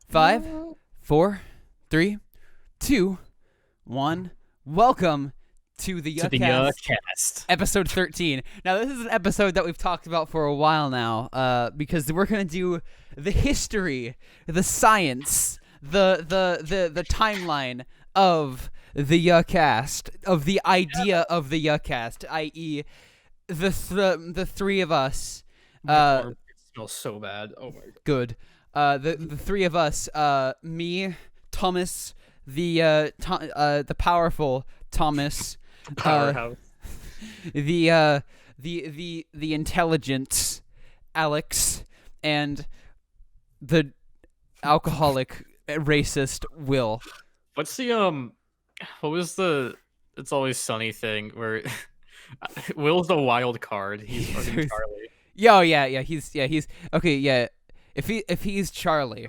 Five, 4, 3, 2, 1. Welcome to the Yuhcast, episode 13. Now, this is an episode that we've talked about for a while now, because we're gonna do the history, the science, the timeline of the Yuhcast, of the idea of the Yuhcast, i.e., the three of us. My armpit smells so bad. Oh my god. Good. The three of us, me, Thomas, the powerful Thomas, Powerhouse. the intelligent Alex, and the alcoholic racist Will. What's the what was the It's Always Sunny thing where Will's the wild card? He's fucking Charlie. Yeah. He's okay. Yeah, if he's Charlie.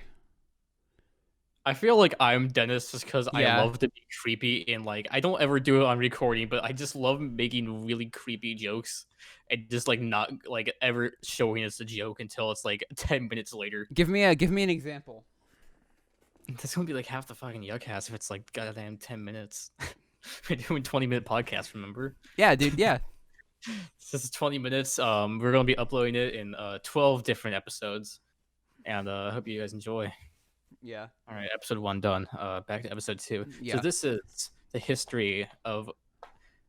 I feel like I'm Dennis just because Yeah. I love to be creepy and like I don't ever do it on recording, but I just love making really creepy jokes and just like not like ever showing us a joke until it's like 10 minutes later. Give me an example. That's gonna be like half the fucking Yuhcast if it's like goddamn 10 minutes. We're doing 20-minute podcast, remember? Yeah, dude. Yeah. This is 20 minutes. We're gonna be uploading it in 12 different episodes, and I hope you guys enjoy. Yeah. All right, episode 1 done. Back to episode 2. Yeah. So this is the history of.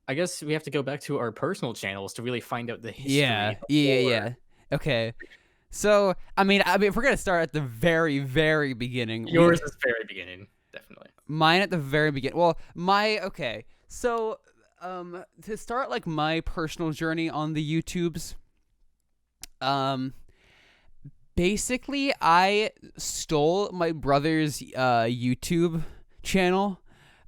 I guess we have to go back to our personal channels to really find out the history. Yeah. Okay. So, I mean, if we're gonna start at the very, very beginning, Yours is very beginning, definitely. mine at the very beginning. Well, okay. So, to start like my personal journey on the YouTubes, basically I stole my brother's YouTube channel,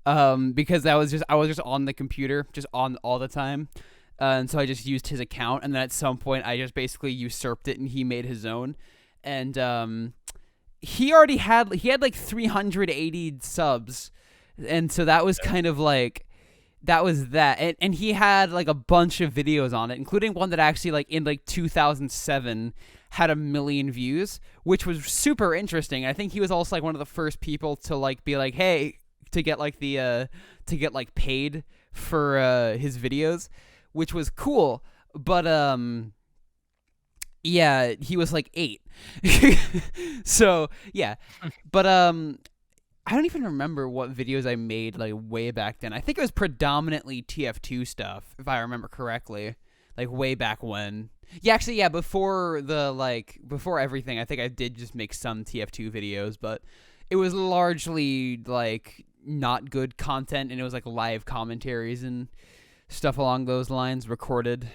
because I was just on the computer, just on all the time. And so I just used his account, and then at some point I just basically usurped it, and he made his own. And he had like 380 subs, and so that was kind of like that was that. And he had like a bunch of videos on it, including one that actually like in like 2007 had 1 million views, which was super interesting. I think he was also like one of the first people to like be like, hey, to get like paid for his videos, which was cool. But yeah, he was like 8. So yeah, but I don't even remember what videos I made like way back then. I think it was predominantly TF2 stuff, if I remember correctly, like way back when. Yeah, actually, yeah, before everything, I think I did just make some TF2 videos, but it was largely like not good content, and it was like live commentaries and stuff along those lines, recorded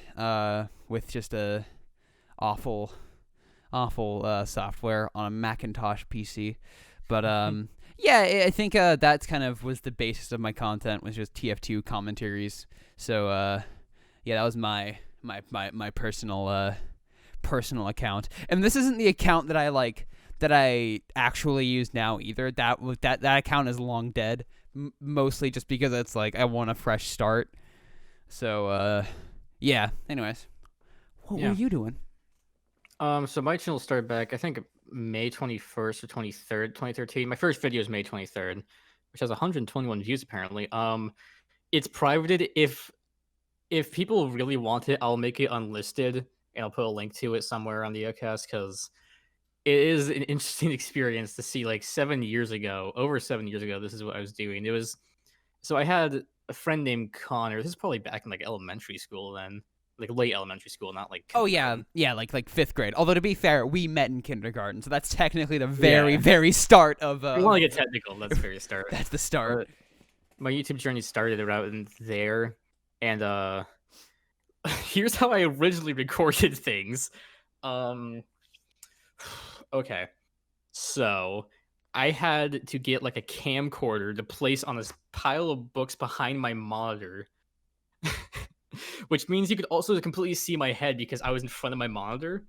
with just a awful software on a Macintosh PC. But yeah, I think that's kind of was the basis of my content, was just TF2 commentaries. So yeah, that was my personal account. And this isn't the account that I actually use now either. That account is long dead, mostly just because it's like I want a fresh start. So yeah, anyways, what were you doing? So my channel started back, I think, May 21st or 23rd, 2013. My first video is May 23rd, which has 121 views apparently. It's privated. If people really want it, I'll make it unlisted and I'll put a link to it somewhere on the Yuhcast, because it is an interesting experience to see like over 7 years ago, this is what I was doing. So I had a friend named Connor. This is probably back in like elementary school then. Like late elementary school, not like kindergarten. Yeah, like 5th grade. Although to be fair, we met in kindergarten, so that's technically the very start of. We want to get technical. That's the very start. That's the start. My YouTube journey started around there, and here's how I originally recorded things. Okay, so I had to get like a camcorder to place on this pile of books behind my monitor. Which means you could also completely see my head because I was in front of my monitor.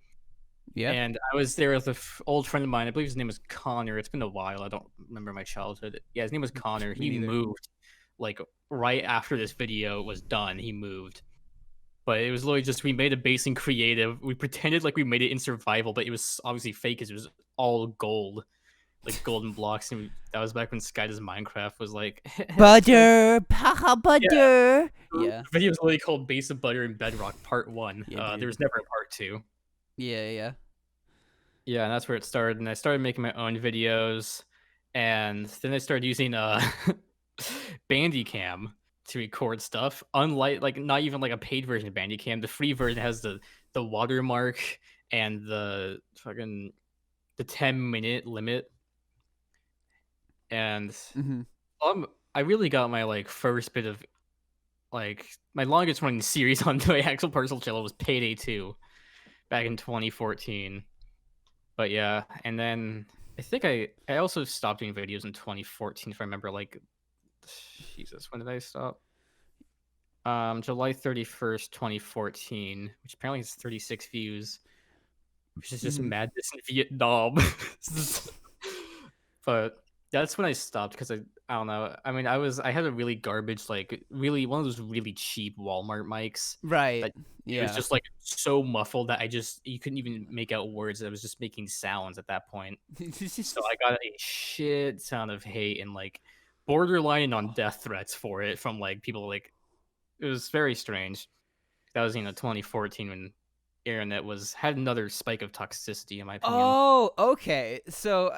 Yeah. And I was there with an old friend of mine. I believe his name was Connor. It's been a while. I don't remember my childhood. Yeah, his name was Connor. He moved like right after this video was done, he moved. But it was literally just we made a base in creative. We pretended like we made it in survival, but it was obviously fake because it was all gold, like golden blocks. And that was back when Sky Does Minecraft was like Butter, haha, yeah. butter. The Yeah. video was literally called Base of Butter and Bedrock Part 1. Yeah, There dude. was never a Part 2. Yeah. Yeah, and that's where it started. And I started making my own videos, and then I started using Bandicam to record stuff. Unlike like not even like a paid version of Bandicam, the free version has the watermark and the 10-minute limit. And Mm-hmm. I really got my like first bit of like my longest running series on my actual personal channel was Payday 2 back in 2014. But yeah, and then I think I also stopped doing videos in 2014 if I remember. Like, Jesus, when did I stop? July 31st, 2014, which apparently has 36 views, which is just Mm-hmm. madness in Vietnam. But that's when I stopped because I don't know. I mean, I had a really garbage, like really one of those really cheap Walmart mics Right. that it was Yeah. just like so muffled that you couldn't even make out words. I was just making sounds at that point. So I got a shit ton of hate and like borderline on death threats for it from like people. Like it was very strange. That was 2014 when internet had another spike of toxicity in my opinion. Oh, okay. So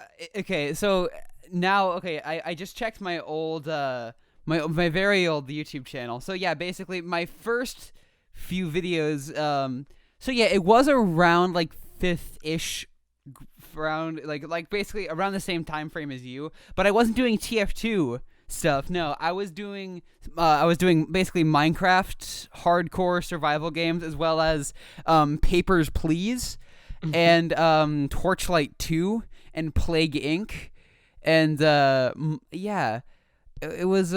now, okay, I just checked my old my very old YouTube channel. So yeah, basically my first few videos so yeah, it was around like 5th-ish around like basically around the same time frame as you, but I wasn't doing TF2 stuff. No, I was doing basically Minecraft hardcore survival games as well as Papers Please and Torchlight 2 and Plague Inc. And yeah, it was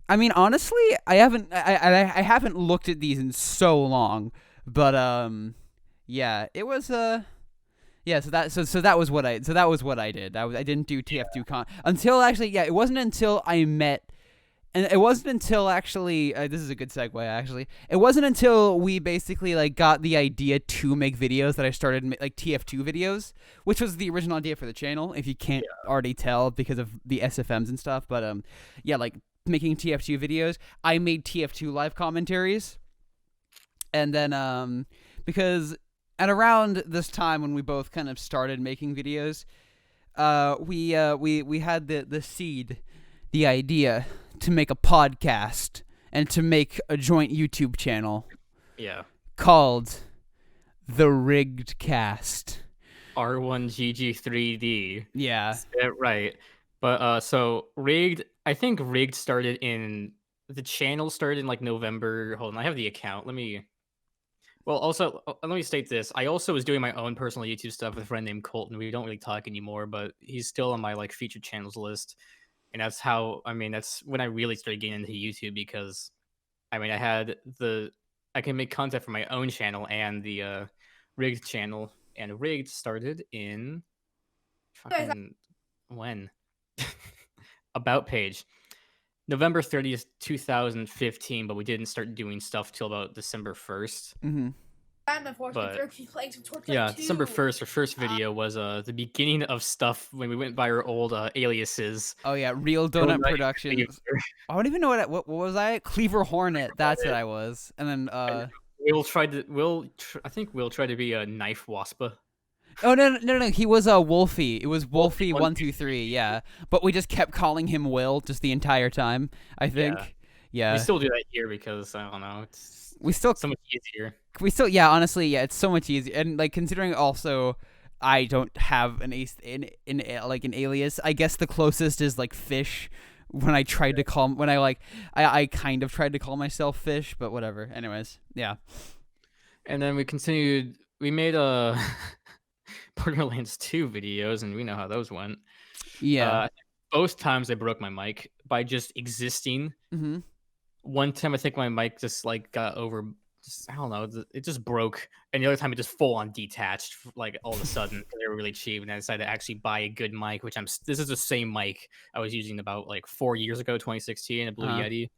I mean honestly, I haven't looked at these in so long, but yeah, it was yeah, so that was what I did. I didn't do TF2 con until actually yeah, it wasn't until I met and it wasn't until actually this is a good segue actually. It wasn't until we basically like got the idea to make videos that I started like TF2 videos, which was the original idea for the channel if you can't already tell because of the SFMs and stuff, but yeah, like making TF2 videos, I made TF2 live commentaries. And then because at around this time when we both kind of started making videos, we had the seed, the idea to make a podcast and to make a joint YouTube channel. Yeah. Called the Rigged Cast. R1GG3D. Yeah. Right. But so rigged. I think rigged started in the channel started in like November. Hold on, I have the account. Let me. Well, also let me state this. I also was doing my own personal YouTube stuff with a friend named Colton. We don't really talk anymore, but he's still on my like featured channels list. And that's how that's when I really started getting into YouTube because I can make content for my own channel and the rigged channel. And rigged started in fucking when about page November 30th 2015, but we didn't start doing stuff till about December 1st. Mm-hmm. But yeah, December 1st, our first video was the beginning of stuff when we went by our old aliases. Oh yeah, Real Donut Productions. I don't even know what was I? Cleaver Hornet. That's what I was. And then I think Will tried to be a Knife Waspa. Oh no! He was a Wolfie. It was Wolfie123. Yeah, but we just kept calling him Will just the entire time. I think. Yeah. We still do that here because I don't know. It's so much easier. Yeah. Honestly, yeah, it's so much easier. And like considering also, I don't have an alias. I guess the closest is like Fish. When I tried to call I kind of tried to call myself Fish, but whatever. Anyways, yeah. And then we continued. We made Borderlands 2 videos, and we know how those went. Yeah. Both times I broke my mic by just existing. Mm-hmm. One time I think my mic just like got just I don't know, it just broke, and the other time it just full on detached, like all of a sudden 'cause they were really cheap, and I decided to actually buy a good mic, which this is the same mic I was using about like 4 years ago, 2016, a Blue Uh, Yeti.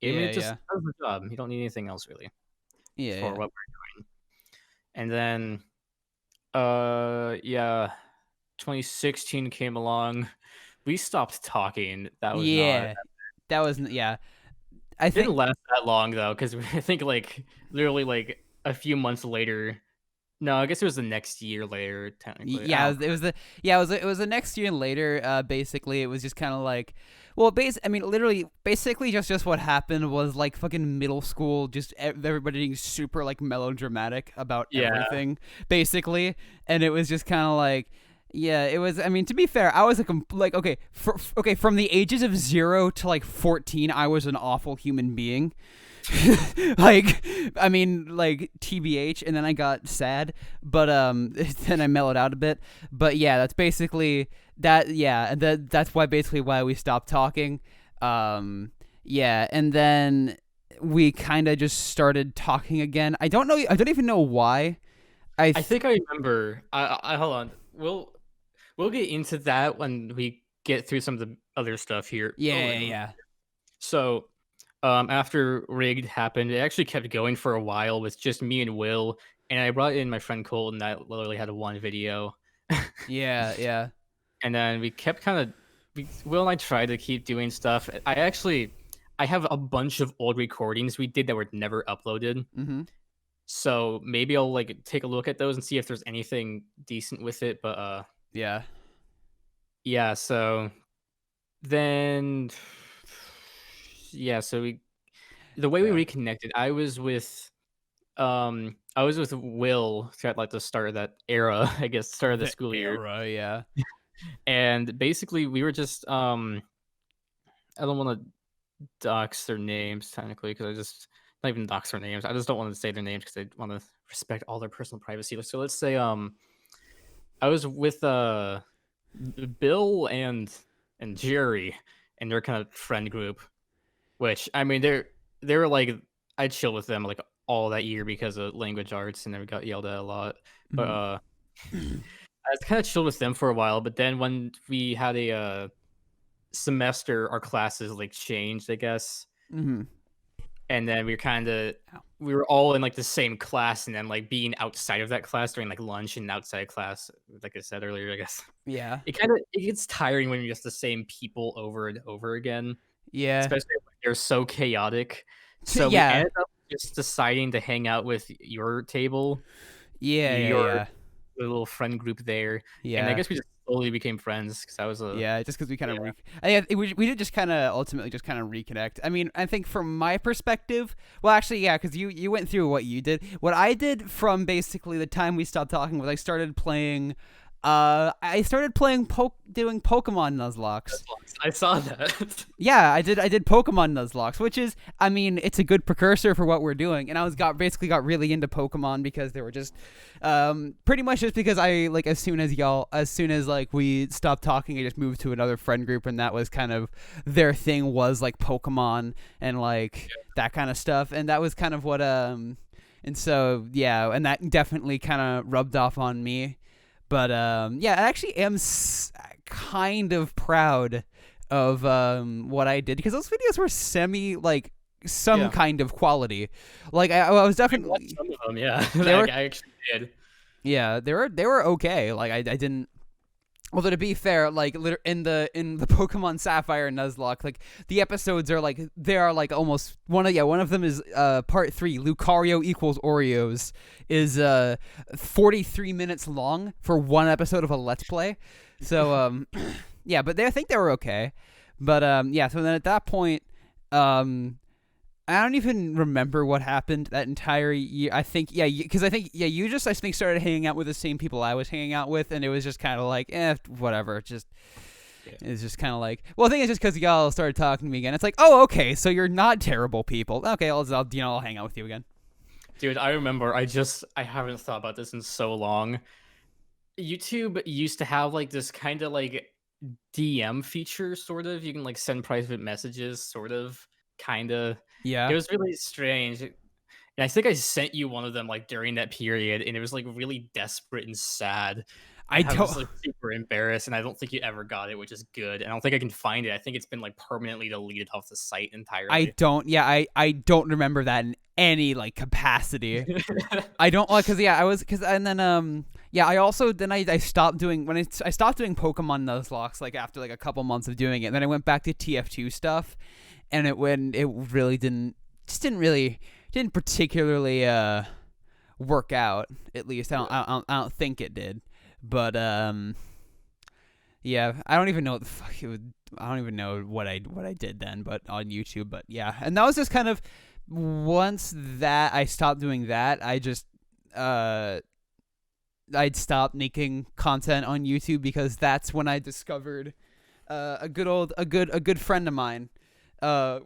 I mean, yeah, it just yeah, does the job. You don't need anything else really yeah, for yeah, what we're doing. And then, yeah, 2016 came along. We stopped talking. That was not. yeah. That was yeah. I Didn't think last that long though, because I think like literally like a few months later. No, I guess it was the next year later, technically. I yeah, don't it was the yeah, it was the next year later. Basically, it was just kind of like, well, I mean, literally, basically, just what happened was like fucking middle school, just everybody being super like melodramatic about Yeah, everything, basically, and it was just kind of like. Yeah, it was. I mean, to be fair, I was like okay, okay, from the ages of 0 to like 14, I was an awful human being. Like, I mean, like TBH, and then I got sad, but then I mellowed out a bit. But yeah, that's basically that. Yeah, and that's why basically why we stopped talking. Yeah, and then we kind of just started talking again. I don't know. I don't even know why. I think I remember. I hold on. We'll get into that when we get through some of the other stuff here. Oh Yeah, my yeah, god. yeah. So, after Rigged happened, it actually kept going for a while with just me and Will, and I brought in my friend Colton that literally had one video. Yeah, yeah. And then we kept kind of Will and I tried to keep doing stuff. I have a bunch of old recordings we did that were never uploaded. Mm-hmm. So maybe I'll like take a look at those and see if there's anything decent with it. But Yeah. yeah, so then yeah, so the way we Yeah. reconnected, I was with Will at like the start of that era, I guess, start of the The school year. era, yeah. And basically we were just I don't want to dox their names technically because I just not even dox their names. I just don't want to say their names because I want to respect all their personal privacy. So let's say I was with Bill and Jerry and their kind of friend group, which I mean they were like I chill with them like all that year because of language arts and they got yelled at a lot. But Mm-hmm. I was kind of chilled with them for a while, but then when we had a semester, our classes like changed, I guess, Mm-hmm. and then we were all in like the same class, and then like being outside of that class during like lunch and outside class, like I said earlier, I guess Yeah. it gets tiring when you're just the same people over and over again, Yeah. especially when they're so chaotic. So we Yeah. ended up just deciding to hang out with your table, Yeah. Yeah. your Yeah. little friend group there, and I Yeah. guess we just slowly became friends because I was a Yeah, just because we kind yeah. of I think we did just kind of ultimately just kind of reconnect. I mean, I think from my perspective, well, actually, yeah, because you went through what you did. What I did from basically the time we stopped talking was I started playing doing Pokemon Nuzlocke. I saw that. Yeah, I did Pokemon Nuzlocke, which is, I mean, it's a good precursor for what we're doing. And I basically got really into Pokemon because they were just pretty much just because I like as soon as like we stopped talking, I just moved to another friend group, and that was kind of their thing, was like Pokemon and like that kind of stuff. And that was kind of what and so yeah, and that definitely kind of rubbed off on me. But yeah, I actually am kind of proud of what I did because those videos were semi like some Yeah. kind of quality. Like I was I watched definitely some of them, yeah. they were I actually did. yeah they were okay. Like I didn't. Although to be fair, like in the Pokemon Sapphire and Nuzlocke, like the episodes are like they are like almost one of them is part 3, Lucario equals Oreos, is 43 minutes long for one episode of a Let's Play. So yeah, but I think they were okay. But yeah, so then at that point, I don't even remember what happened that entire year. I think yeah, because I think you just I think started hanging out with the same people I was hanging out with, and it was just kind of like whatever. Just it's just kind of like, well, I think it's just because y'all started talking to me again. It's like, oh, okay, so you're not terrible people. Okay, I'll hang out with you again. Dude, I remember I haven't thought about this in so long. YouTube used to have like this kind of like DM feature, sort of. You can like send private messages, sort of, kind of. It Yeah. was really strange. And I think I sent you one of them like during that period, and it was like really desperate and sad. I And I don't. was like super embarrassed, and I don't think you ever got it, which is good. And I don't think I can find it. I think it's been like permanently deleted off the site I entirely. don't. Yeah, I don't remember that in any like capacity. I don't like because I was because and then yeah I also then I stopped doing when I stopped doing Pokemon Nuzlocke like after like a couple months of doing it. And then I went back to TF2 stuff, and it really didn't particularly work out. At least I don't think it did. But yeah, I don't even know what the fuck it would. I don't even know what I did then, but on YouTube. But yeah, and that was just kind of once that I stopped doing that, I just I'd stopped making content on YouTube because that's when I discovered a good friend of mine.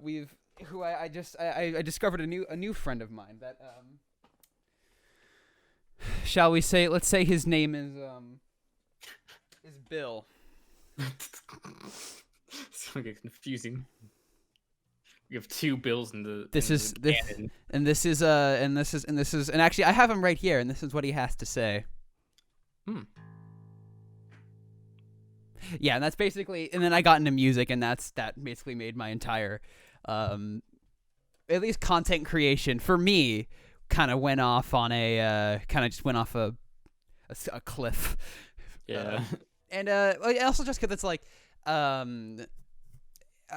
We've who I discovered a new friend of mine that shall we say, let's say his name is Bill. It's gonna get confusing. We have two Bills in the This in is the this canon. and actually I have him right here, and this is what he has to say. Yeah, and that's basically, and then I got into music, and that basically made my entire at least content creation for me kind of went off on a just went off a cliff. Yeah. And also just because it's like I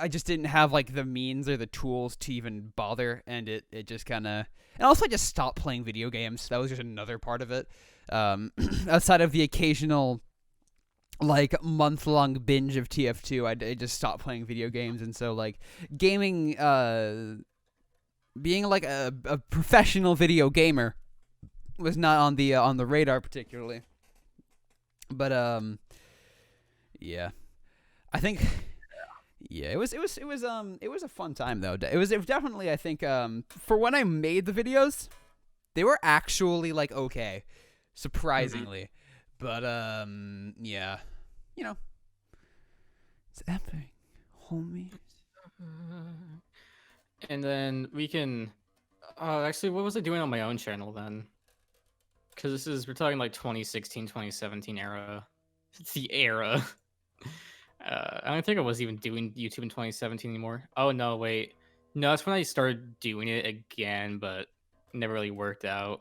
just didn't have like the means or the tools to even bother, and it just kind of, and also I just stopped playing video games. That was just another part of it. Outside of the occasional like month-long binge of TF2, I just stopped playing video games. And so like gaming, being like a professional video gamer was not on the radar particularly. But yeah, I think yeah, it was a fun time though. It was definitely, I think, for when I made the videos, they were actually like okay, surprisingly. But yeah, you know, it's epic, homie. And then we can. Actually, what was I doing on my own channel then? Because we're talking like 2016, 2017 era. It's the era. I don't think I was even doing YouTube in 2017 anymore. Oh no, wait. No, that's when I started doing it again, but it never really worked out.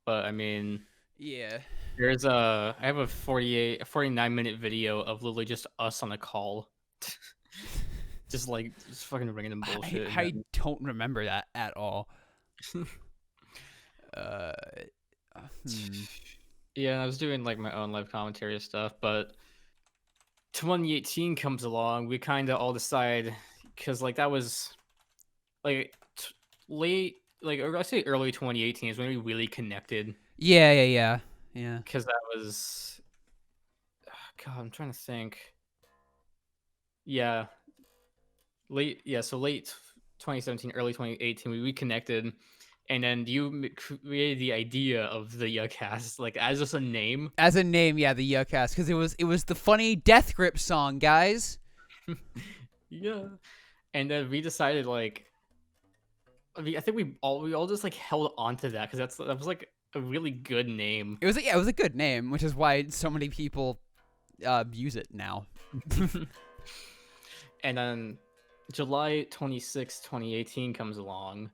But I mean, Yeah, I have a 49-minute video of literally just us on a call. just fucking random bullshit. I don't remember that at all. Yeah, I was doing like my own live commentary stuff, but 2018 comes along. We kind of all decide, because like that was like late, like, or I say early 2018 is when we really connected. Yeah. Because that was, God, I'm trying to think. Yeah, so late 2017, early 2018, we reconnected, and then you created the idea of the Yuhcast, like as just a name. As a name, yeah, the Yuhcast, because it was the funny Death Grip song, guys. Yeah, and then we decided like, I think we all just like held on to that because that was like a really good name. It was a good name, which is why so many people use it now. And then July 26, 2018 comes along.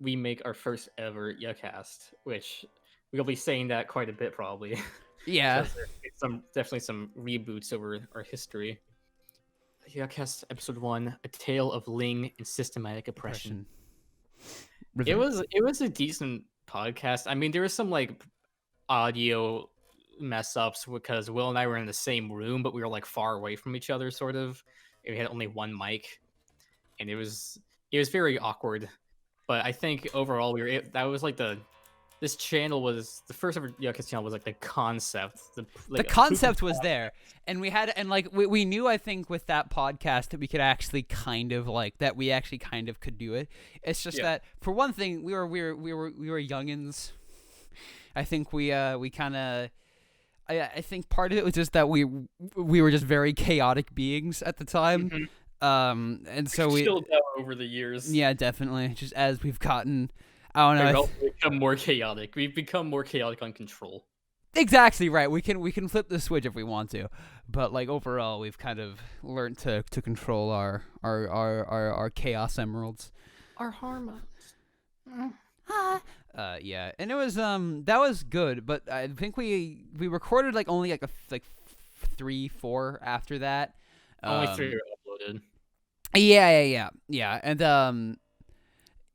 We make our first ever Yuhcast, which we'll be saying that quite a bit probably. Yeah. Definitely some reboots over our history. Yuhcast episode 1, A Tale of Ling and Systematic Oppression. It was a decent podcast. I mean, there was some like audio mess ups because Will and I were in the same room, but we were like far away from each other, sort of. We had only one mic, and it was very awkward. But I think overall that was like this channel was the first ever Yuhcast channel was like the concept. The concept was there, and we knew, I think, with that podcast that we could actually kind of could do it. It's just that for one thing, we were youngins. I think we kind of. I think part of it was just that we were just very chaotic beings at the time. And so we chilled out over the years. Yeah, definitely. Just as we've gotten, I don't know. We've also become more chaotic. We've become more chaotic on control. Exactly right. We can flip the switch if we want to, but like overall, we've kind of learned to control our chaos emeralds. Our hormones. Yeah, and it was that was good, but I think we recorded like only like 3-4 after that. Only 3 were uploaded. Yeah, and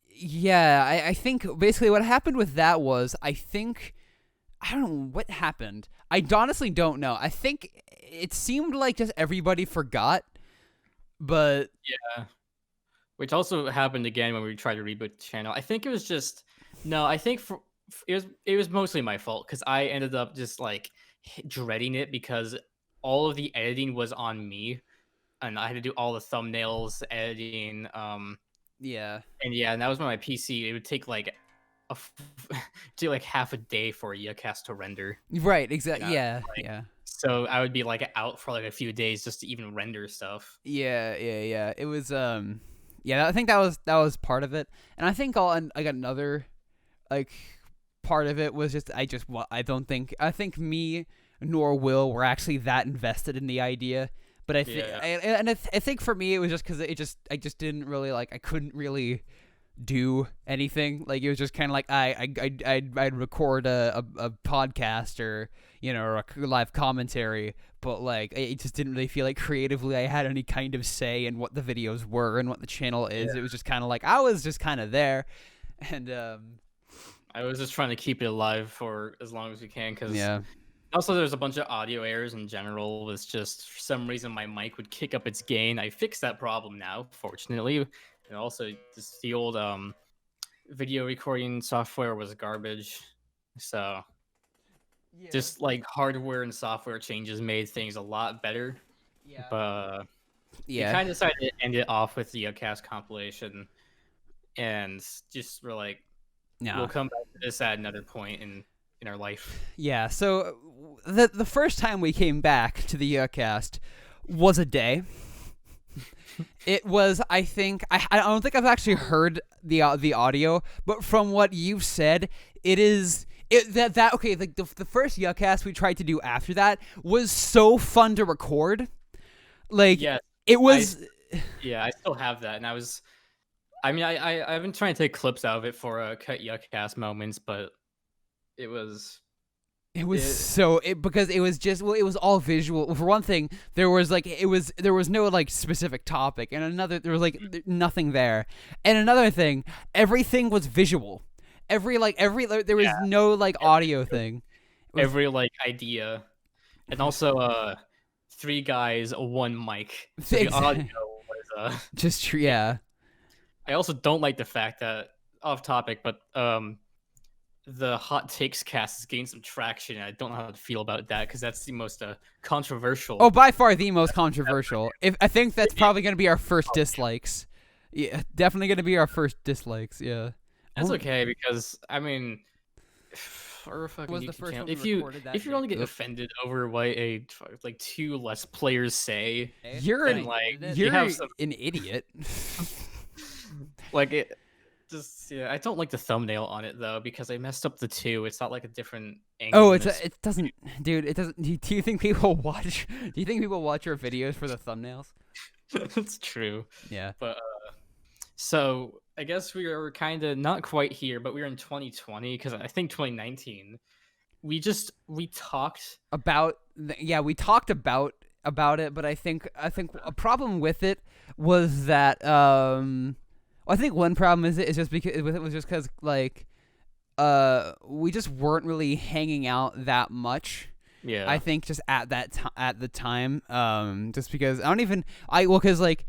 yeah, I think basically what happened with that was I don't know what happened. I honestly don't know. I think it seemed like just everybody forgot, but Yeah. Which also happened again when we tried to reboot the channel. I think it was just no. I think it was mostly my fault because I ended up just like dreading it because all of the editing was on me, and I had to do all the thumbnails, editing, yeah, and that was on my PC. It would take like take like half a day for a Yuhcast to render. right, exactly, Like, yeah. so I would be like out for like a few days just to even render stuff. Yeah. It was yeah, I think that was part of it. And I think like another like part of it was just I think me nor Will were actually that invested in the idea. But I think I think for me it was just cuz I just didn't really like I couldn't really do anything. Like it was just kind of like I'd record a podcast or or a live commentary, but like it just didn't really feel like creatively I had any kind of say in what the videos were and what the channel is. It was just kind of like I was just kind of there, and I was just trying to keep it alive for as long as we can because yeah. also there's a bunch of audio errors in general. It's just for some reason my mic would kick up its gain. I fixed that problem now, fortunately. And also, just the old video recording software was garbage. So, just like hardware and software changes made things a lot better. Yeah. But we kind of decided to end it off with the Yuhcast compilation, and just we're like, we'll come back to this at another point in our life. Yeah. So the first time we came back to the Yuhcast was a day. It was, I think, I don't think I've actually heard the audio, but from what you've said, it is okay. Like the first Yuhcast we tried to do after that was so fun to record. Like it was. I still have that, and I've been trying to take clips out of it for cut Yuhcast moments, but it was. Because it was just it was all visual. For one thing, there was no like specific topic, and another there was like nothing there. And another thing, everything was visual. There was no like audio thing. Every like idea, and also 3 guys, 1 mic. So the audio was just true. Yeah. I also don't like the fact that off topic, but the hot takes cast is getting some traction. I don't know how to feel about that because that's the most controversial. Oh, by far the most controversial. I think that's probably going to be our first dislikes. Yeah, definitely going to be our first dislikes. Yeah, that's okay because I mean, or fucking was the first channel. That if you're only getting offended over what like 2 less players say, you're an idiot. Like it. Just I don't like the thumbnail on it though because I messed up the 2. It's not like a different angle. Oh, it doesn't, dude. It doesn't. Do you think people watch? Do you think people watch your videos for the thumbnails? That's true. Yeah. But so I guess we are kind of not quite here, but we were in 2020 because I think 2019 we talked about we talked about it, but I think a problem with it was that I think one problem is just because it was just because like we just weren't really hanging out that much. Yeah. I think just at the time just because because like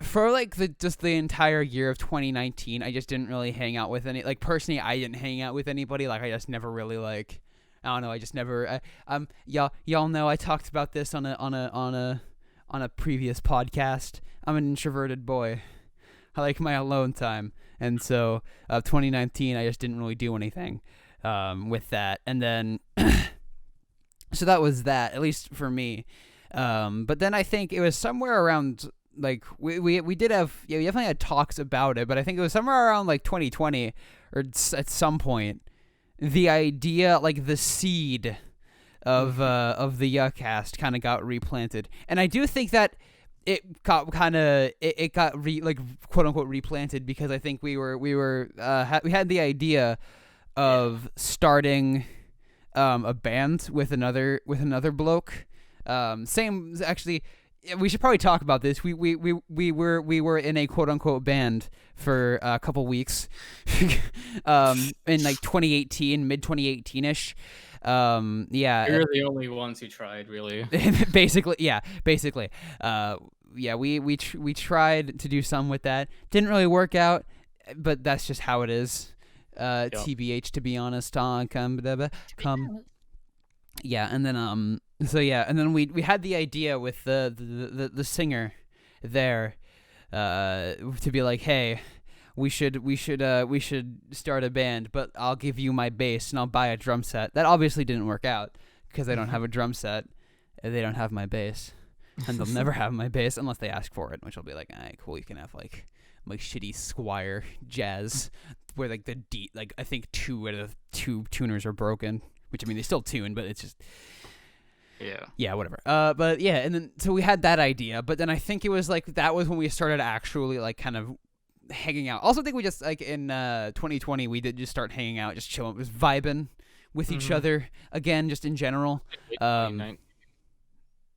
for like the entire year of 2019 I just didn't really hang out with any, like personally I didn't hang out with anybody. Like I just never really like I don't know, I just never y'all know I talked about this on a previous podcast. I'm an introverted boy. I like my alone time, and so 2019 I just didn't really do anything with that, and then so that was that, at least for me. But then I think it was somewhere around like we did have we definitely had talks about it, but I think it was somewhere around like 2020 at some point, the idea, like the seed of the Yuhcast kind of got replanted, and I do think that it got like quote unquote replanted because I think we had the idea of starting a band with another bloke. Same actually. We should probably talk about this. We were in a quote unquote band for a couple weeks, in like 2018, mid 2018 ish. Yeah, You're the only ones who tried, really. basically. Yeah, we tried to do some with that. Didn't really work out, but that's just how it is. TBH, to be honest. Yeah, and then and then we had the idea with the singer there, to be like, hey, we should start a band, but I'll give you my bass and I'll buy a drum set. That obviously didn't work out because I don't have a drum set, and they don't have my bass, and they'll never have my bass unless they ask for it, which I'll be like, alright, cool, you can have like my shitty Squire jazz where like I think 2 out of 2 tuners are broken. Which, I mean, they still tune, but it's just... Yeah, whatever. But, yeah, and then... So we had that idea, but then I think it was, like... That was when we started actually, like, kind of hanging out. Also, I think we just, like, in 2020, we did just start hanging out, just chilling, just vibing with each other, again, just in general.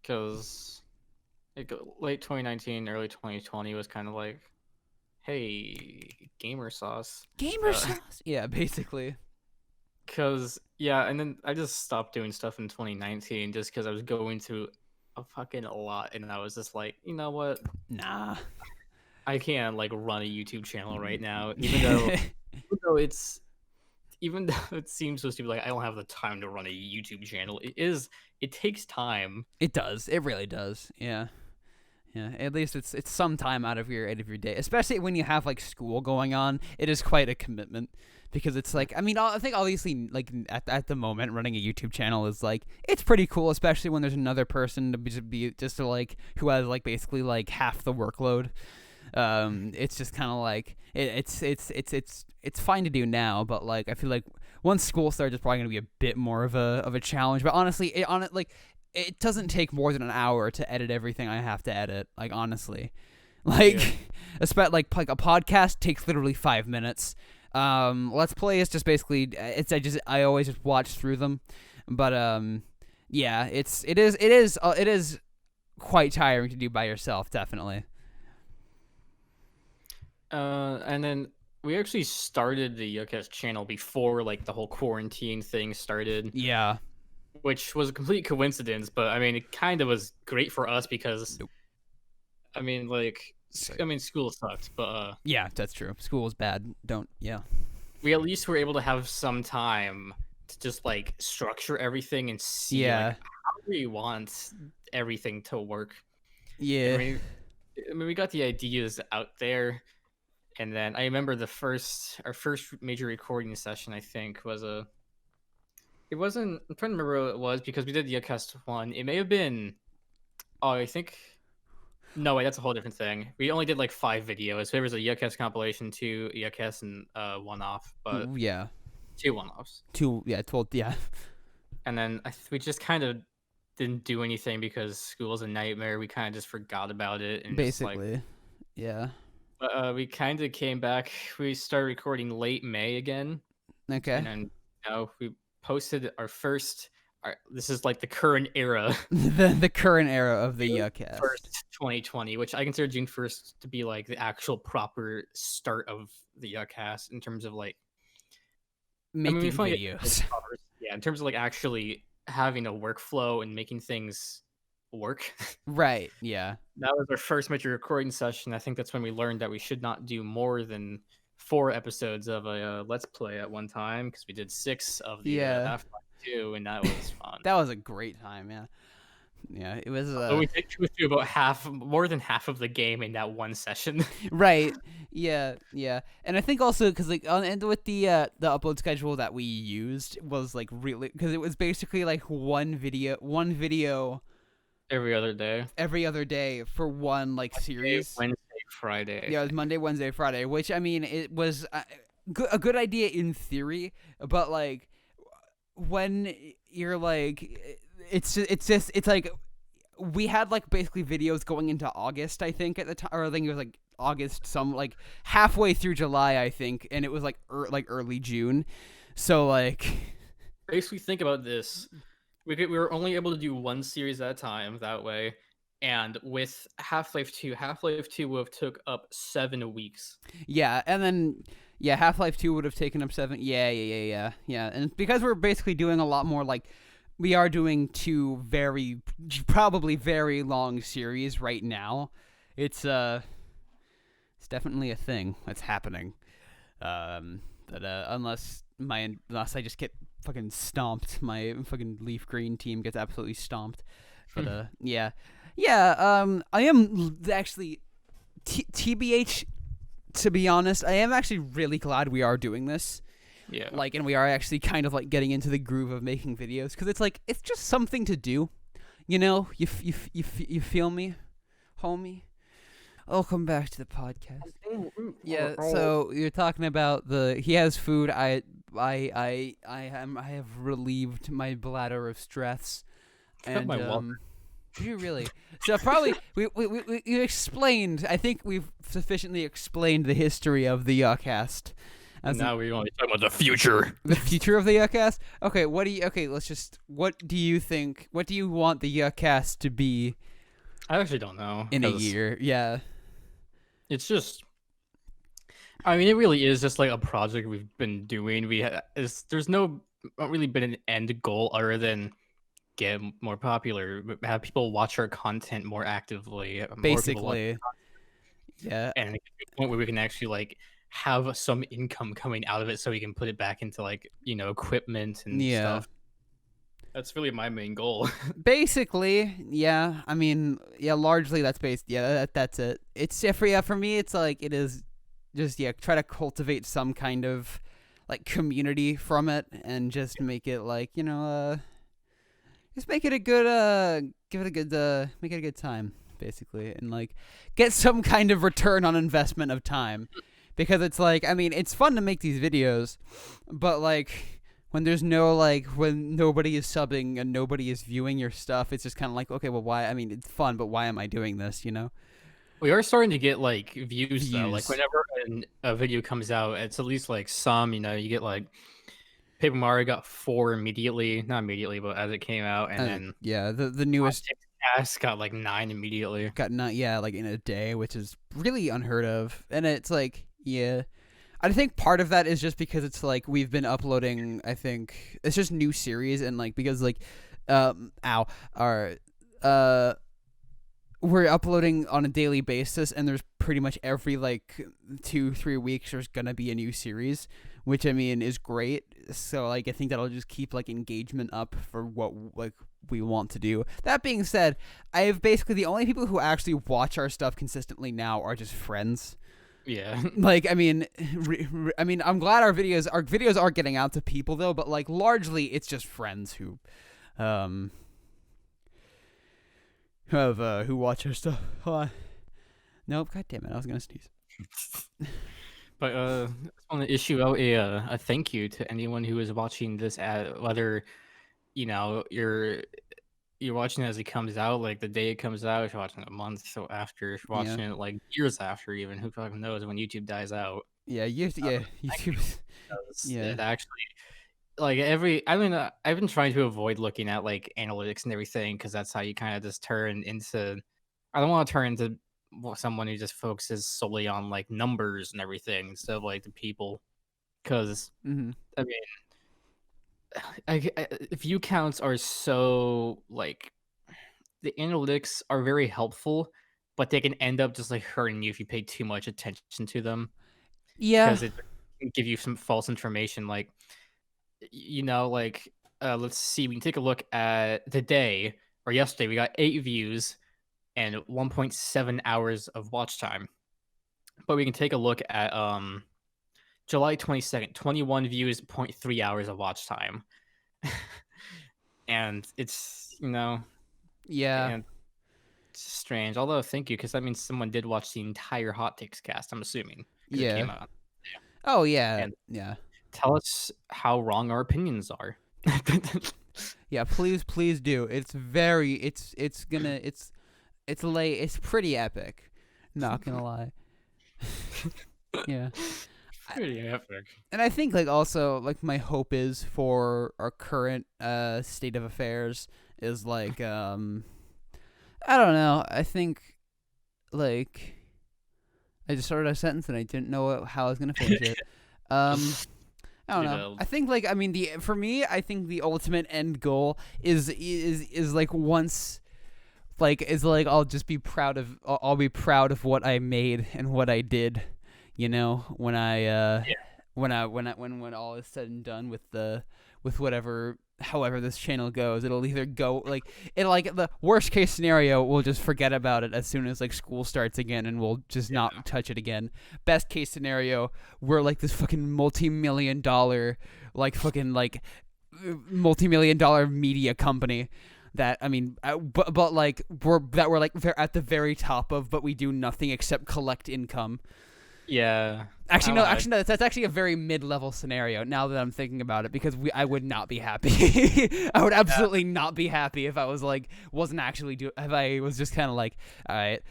Because late 2019, early 2020 was kind of like, hey, gamer sauce. Gamer sauce? Yeah, basically. Because, yeah, and then I just stopped doing stuff in 2019 just because I was going through a fucking lot, and I was just like, you know what? Nah. I can't, like, run a YouTube channel right now, even though it seems supposed to be like I don't have the time to run a YouTube channel. It takes time. It does. It really does. Yeah. Yeah, at least it's some time out of your day, especially when you have like school going on. It is quite a commitment because it's like, I mean, I think obviously like at the moment running a YouTube channel is like it's pretty cool, especially when there's another person to like who has like basically like half the workload. It's just kind of like it's fine to do now, but like I feel like once school starts, it's probably gonna be a bit more of a challenge. But honestly, it doesn't take more than an hour to edit everything I have to edit. Like honestly, like like a podcast takes literally 5 minutes. Let's Play is just basically I always just watch through them, but yeah, it is quite tiring to do by yourself, definitely. And then we actually started the Yuhcast channel before like the whole quarantine thing started. Yeah. Which was a complete coincidence, but I mean, it kind of was great for us because, I mean, school sucked, but yeah, that's true. School was bad. We at least were able to have some time to just like structure everything and see like, how we want everything to work. Yeah. I mean, we got the ideas out there, and then I remember our first major recording session. I think was It wasn't. I'm trying to remember what it was because we did the Yuhcast one. It may have been. Oh, I think. No, wait, that's a whole different thing. We only did like 5 videos. There was a Yuhcast compilation, 2 Yuhcasts, and 1-off. But yeah, 2 1-offs. 2, yeah, 12, yeah. And then we just kind of didn't do anything because school was a nightmare. We kind of just forgot about it. And basically, yeah. But we kind of came back. We started recording late May again. Okay. And then we posted our first. This is like the current era. the current era of the Yuhcast. First 2020, which I consider June 1st to be like the actual proper start of the Yuhcast in terms of like making videos. Yeah, in terms of like actually having a workflow and making things work. Right. Yeah. That was our first major recording session. I think that's when we learned that we should not do more than 4 episodes of a Let's Play at one time because we did 6 of the Half-Life 2, and that was fun. That was a great time, yeah. Yeah, it was. We did do about more than half of the game in that one session. Right. Yeah. Yeah. And I think also because like and with the upload schedule that we used was like really because it was basically like one video every other day for one like series. Wednesday, Friday. Yeah, it was Monday, Wednesday, Friday. Which I mean, it was a good idea in theory, but like when you're like, it's like we had like basically videos going into August, I think at the time, or I think it was like August, some like halfway through July, I think, and it was like like early June. So like, Basically, think about this: we were only able to do one series at a time that way, and with Half-Life 2 would have took up 7 weeks. yeah, and then yeah, Half-Life 2 would have taken up 7. Yeah. And because we're basically doing a lot more like we are doing two probably very long series right now. It's definitely a thing that's happening. But unless I just get fucking stomped, my fucking Leaf Green team gets absolutely stomped. But yeah. I am actually TBH. To be honest, I am actually really glad we are doing this. Yeah. Like, and we are actually kind of like getting into the groove of making videos because it's like it's just something to do. You know, you feel me, homie. Welcome back to the podcast. Yeah, so you're talking about he has food. I have relieved my bladder of stress, and my water. do you really? So probably we explained. I think we've sufficiently explained the history of the Yuhcast. Now we want to talk about the future. The future of the Yuhcast. Okay, let's just. What do you think? What do you want the Yuhcast to be? I actually don't know. In a year, yeah. It's just, I mean, it really is just like a project we've been doing. There's not really been an end goal other than get more popular, have people watch our content more actively. Basically, yeah. And get to a point where we can actually like have some income coming out of it, so we can put it back into like equipment and stuff. That's really my main goal. Basically, yeah. I mean, yeah. Largely, that's based. Yeah, that's it. It's for me. It's like it is just try to cultivate some kind of like community from it, and just make it like just make it a good make it a good time basically, and like get some kind of return on investment of time, because it's like I mean it's fun to make these videos, but like. When there's when nobody is subbing and nobody is viewing your stuff, it's just kind of like, okay, well, why? I mean, it's fun, but why am I doing this? We are starting to get like views though. Like whenever a video comes out, it's at least like some. You get like Paper Mario got 4 immediately, not immediately, but as it came out, and then the newest cast got like 9 immediately. Got not like in a day, which is really unheard of, and it's like I think part of that is just because it's like we've been uploading. I think it's just new series, and like because like, we're uploading on a daily basis, and there's pretty much every like 2-3 weeks there's gonna be a new series, which I mean is great. So like I think that'll just keep like engagement up for what like we want to do. That being said, I've basically the only people who actually watch our stuff consistently now are just friends. Yeah. Like I mean, I'm glad our videos are getting out to people though, but like largely it's just friends who watch our stuff. Nope, god damn it, I was gonna sneeze. But I want to issue out a thank you to anyone who is watching this whether you're watching it as it comes out, like the day it comes out, if you're watching it a month so after, if you're watching it like years after, even who fucking knows when YouTube dies out. YouTube. It actually like I've been trying to avoid looking at like analytics and everything, because that's how you kind of just turn into I don't want to turn into someone who just focuses solely on like numbers and everything instead of like the people, because I mean view counts are so like the analytics are very helpful, but they can end up just like hurting you if you pay too much attention to them. Yeah, because it can give you some false information. Like let's see, we can take a look at today or yesterday. We got 8 views and 1.7 hours of watch time, but we can take a look at July 22nd, 21 views, 0.3 hours of watch time. And it's and it's strange. Although thank you, because that means someone did watch the entire Hot Takes cast, I'm assuming. It came out. Oh yeah, and yeah, tell us how wrong our opinions are. yeah. Please do. It's very. It's gonna. It's pretty epic. Not gonna lie. Yeah. Pretty epic. And I think like also like my hope is for our current state of affairs is like I don't know. I think like I just started a sentence and I didn't know how I was gonna finish it. Um, I don't know. Developed. I think like I mean the for me I think the ultimate end goal is like once like is like I'll just be proud of I'll be proud of what I made and what I did, you know, when when all is said and done with the with whatever however this channel goes, it'll either go like it like the worst case scenario we'll just forget about it as soon as like school starts again and we'll just not touch it again. Best case scenario, we're like this fucking multi-million-dollar like fucking like multi-million-dollar media company that I mean, but like we're like at the very top of, but we do nothing except collect income. Yeah. Actually, I no. don't know. Actually, no. That's actually a very mid-level scenario. Now that I'm thinking about it, because I would not be happy. I would absolutely not be happy if I was like wasn't actually if I was just kind of like, all right,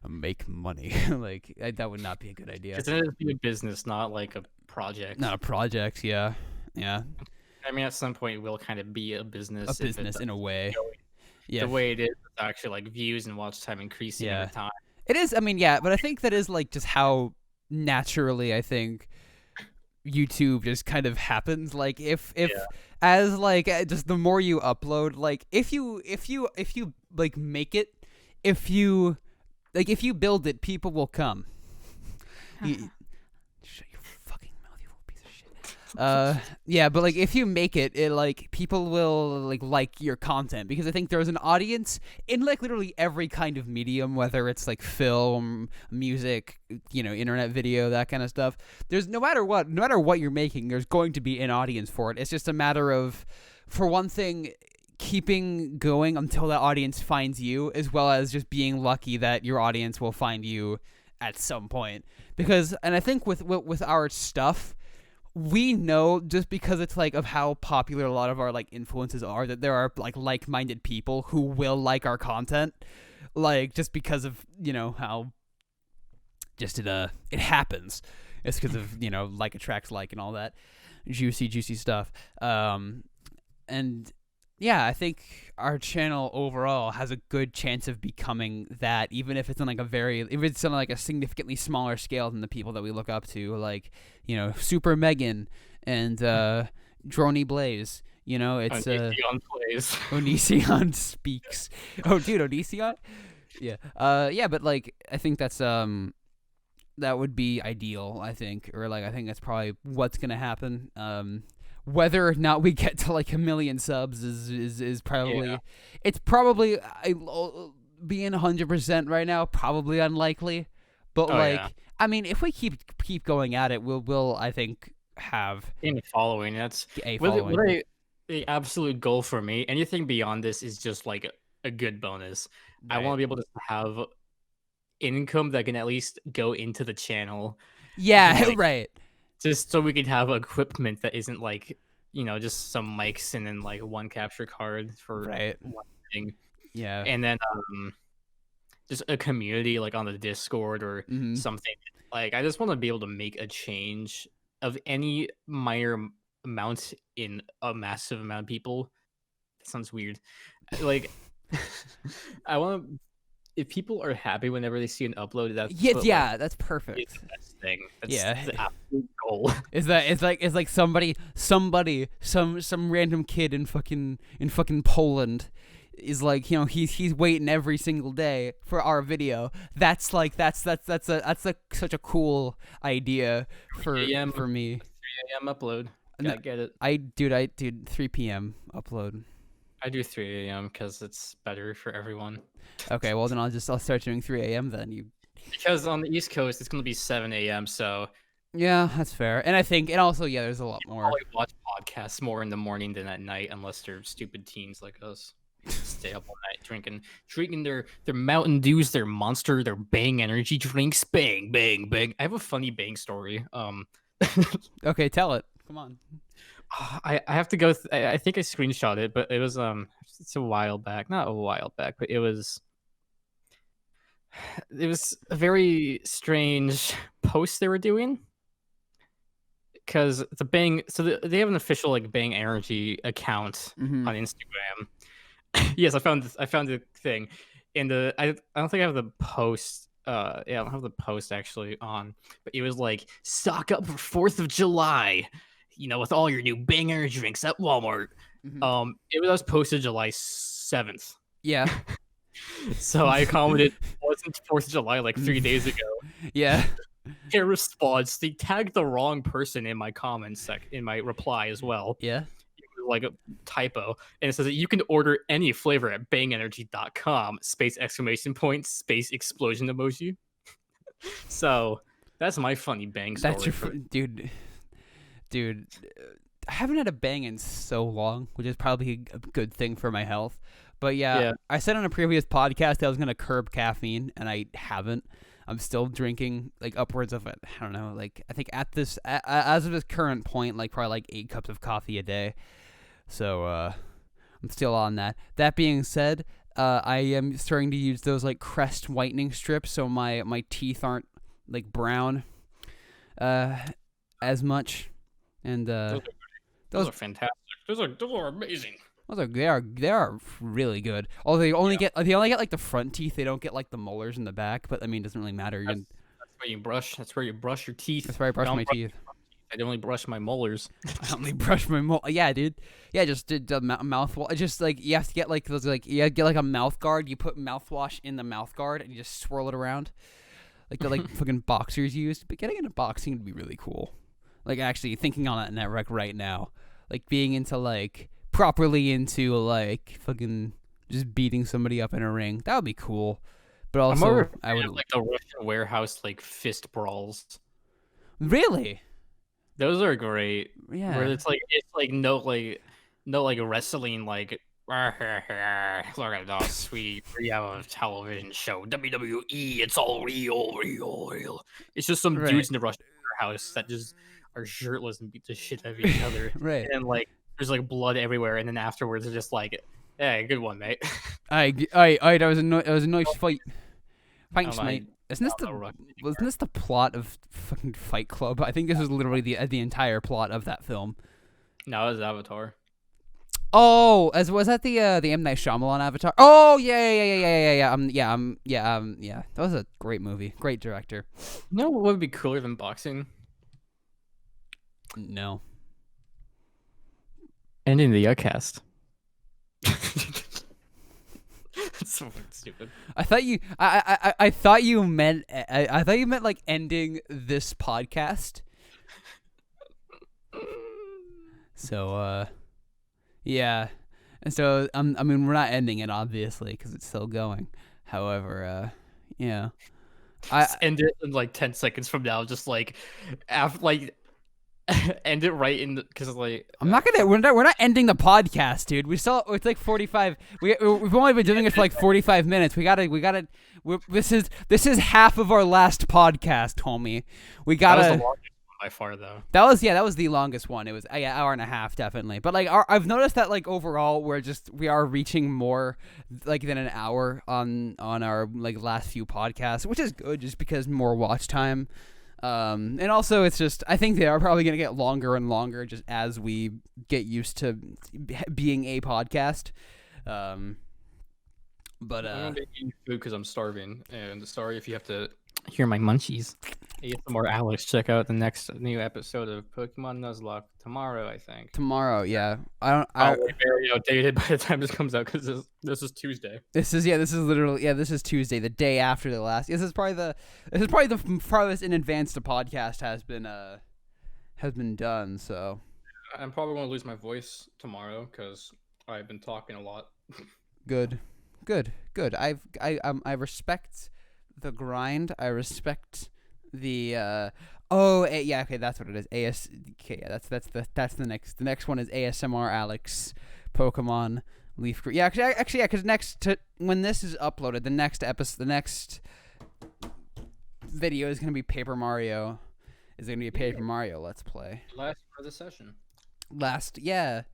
make money. Like that would not be a good idea. It's going to be a business, not like a project. Not a project. Yeah, yeah. I mean, at some point, it will kind of be a business. A business in a way. Yeah. The way it is, it's actually like views and watch time increasing Yeah. over time. It is. I mean, yeah, but I think that is like just how naturally I think YouTube just kind of happens. Like if as like just the more you upload, like if you like make it, if you build it, people will come. Shut your fucking mouth, you little piece of shit. Yeah, but like if you make it, like people will like your content because I think there's an audience in like literally every kind of medium, whether it's like film, music, you know, internet video, that kind of stuff. There's no matter what you're making, there's going to be an audience for it. It's just a matter of, for one thing, keeping going until that audience finds you, as well as just being lucky that your audience will find you at some point. Because, and I think with our stuff, we know just because it's like of how popular a lot of our like influences are that there are like-minded people who will like our content, like just because of, you know, how just it happens. It's because of, you know, like attracts like and all that juicy stuff. And yeah, I think our channel overall has a good chance of becoming that, even if it's on like if it's on like a significantly smaller scale than the people that we look up to, like, you know, Super Megan and Droney Blaze. You know, it's Onision plays. Onision speaks. Oh, dude, Onision. Yeah. Yeah, but like I think that's that would be ideal. I think, or like I think that's probably what's gonna happen. Whether or not we get to like 1 million subs is probably it's probably being 100% right now probably unlikely, but I mean if we keep going at it we'll I think have in following. That's a following. What the absolute goal for me. Anything beyond this is just like a good bonus. Right. I want to be able to have income that can at least go into the channel. Yeah, like, right. Just so we can have equipment that isn't like, you know, just some mics and then like one capture card for one thing. Yeah. And then just a community like on the Discord or something. Like I just want to be able to make a change of any minor amount in a massive amount of people. That sounds weird. Like I want to, if people are happy whenever they see an upload, that's that's perfect. It's the best thing. That's the absolute goal. Is that it's like somebody some random kid in fucking Poland is like, you know, he's waiting every single day for our video. That's such a cool idea for me. 3 a.m. upload. Gotta get it. I 3 p.m. upload. I do 3 a.m. because it's better for everyone. Okay, well then I'll start doing 3 a.m. then. Because on the East Coast it's gonna be 7 a.m. So yeah, that's fair. And I think, and also there's a lot more. Probably watch podcasts more in the morning than at night, unless they're stupid teens like us. Stay up all night drinking their Mountain Dews, their Monster, their Bang energy drinks. Bang, bang, bang. I have a funny Bang story. Okay, tell it. Come on. I have to go. I think I screenshot it, but it was it's a while back. Not a while back, but it was a very strange post they were doing because the Bang. So they have an official like Bang Energy account Mm-hmm. on Instagram. Yes, I found the thing, and I don't think I have the post. Yeah, I don't have the post actually on, but it was like stock up for 4th of July, with all your new banger drinks at Walmart. Mm-hmm. It was posted July 7th, Yeah. so I commented it wasn't 4th of July like 3 days ago. Yeah. In response, they tagged the wrong person in my comments in my reply as well. Yeah. Like a typo, and it says that you can order any flavor at bangenergy.com space exclamation point space explosion emoji. So that's my funny Bang story. That's your dude. I haven't had a Bang in so long, which is probably a good thing for my health. But yeah, I said on a previous podcast I was gonna curb caffeine, and I haven't. I'm still drinking like upwards of it. I don't know, like I think at this as of this current point, like probably like 8 cups of coffee a day. So I'm still on that. That being said, I am starting to use those like Crest whitening strips, so my teeth aren't like brown as much. And those are fantastic. Those are amazing. They are really good. Although they only get like the front teeth. They don't get like the molars in the back. But I mean, it doesn't really matter. That's where you brush. That's where you brush your teeth. That's where I brush my teeth. I only brush my molars. I only brush my Yeah, dude. Yeah, just did the mouthwash. Just like you have to get like those like get like a mouth guard. You put mouthwash in the mouth guard and you just swirl it around, like the like fucking boxers used. But getting into boxing would be really cool. Like actually thinking on that network right now, like being into like properly into like fucking just beating somebody up in a ring. That would be cool. But also, I would like the Russian warehouse like fist brawls. Really. Those are great. Yeah. Where it's like no wrestling like look at us, sweetie. We have a television show. WWE, it's all real. It's just some dudes in the Russian warehouse that just are shirtless and beat the shit out of each other. Right. And like there's like blood everywhere, and then afterwards they're just like, hey, good one, mate. That was a nice fight. Thanks, mate. Wasn't this the plot of fucking Fight Club? I think this was literally the entire plot of that film. No, it was Avatar. Oh, was that the M. Night Shyamalan Avatar? Oh yeah. That was a great movie. Great director. You know what would be cooler than boxing? No. Ending the Yuhcast. That's so stupid. I thought you meant like ending this podcast. So yeah, and so I mean we're not ending it obviously because it's still going. However, yeah, I end it in like 10 seconds from now. Just like after like. End it right in because like we're not ending the podcast, dude. It's like 45. We've only been doing it for like 45 minutes. This is half of our last podcast, homie. We gotta. That was the longest one by far, though. That was the longest one. It was hour and a half, definitely. But like I've noticed that like overall we are reaching more like than an hour on our like last few podcasts, which is good, just because more watch time. And also it's just, I think they are probably going to get longer and longer just as we get used to being a podcast. But I'm gonna be eating food because I'm starving, and sorry if you have to hear my munchies. ASMR Alex, check out the next new episode of Pokemon Nuzlocke tomorrow, I think. Tomorrow, yeah. I'll be very outdated by the time this comes out because this is Tuesday. This is Tuesday, the day after the last. This is probably the farthest in advance the podcast has been done. So I'm probably going to lose my voice tomorrow because I've been talking a lot. Good. I respect the grind. I respect the okay, that's what it is. Okay, yeah, that's the next one is ASMR Alex Pokemon Leaf Green. Yeah, actually, because when this is uploaded, the next video is gonna be Paper Mario. is going to be a Paper Mario Let's Play. Last for the session. Last episode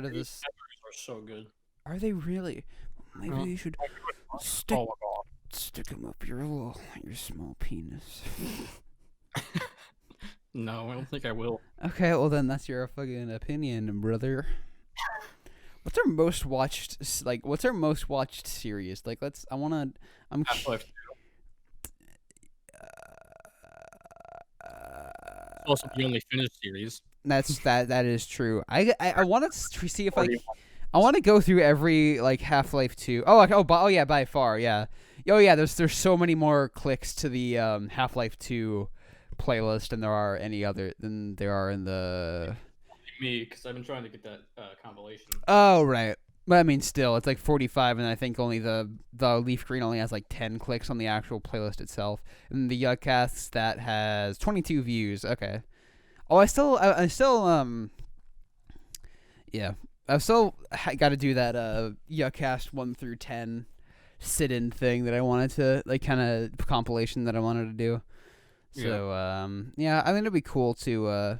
of These this. peppers are so good. Are they really? Maybe you should stick Oh my god. stick them up your small penis. No, I don't think I will. Okay, well then that's your fucking opinion, brother. What's our most watched series? Like, I'm Half-Life 2. Also the only finished series. that is true. I want to see if I want to go through every like Half-Life 2. Oh yeah, by far, yeah. Oh yeah, there's so many more clicks to the Half-Life 2 playlist than there are in the Me, because I've been trying to get that compilation. Oh right. But I mean still, it's like 45 and I think only the Leaf Green only has like 10 clicks on the actual playlist itself. And the Yuhcast that has 22 views. Okay. Oh, I've still got to do that Yuhcast 1 through 10 sit-in thing that I wanted to like kind of compilation that I wanted to do. So I think it'd be cool to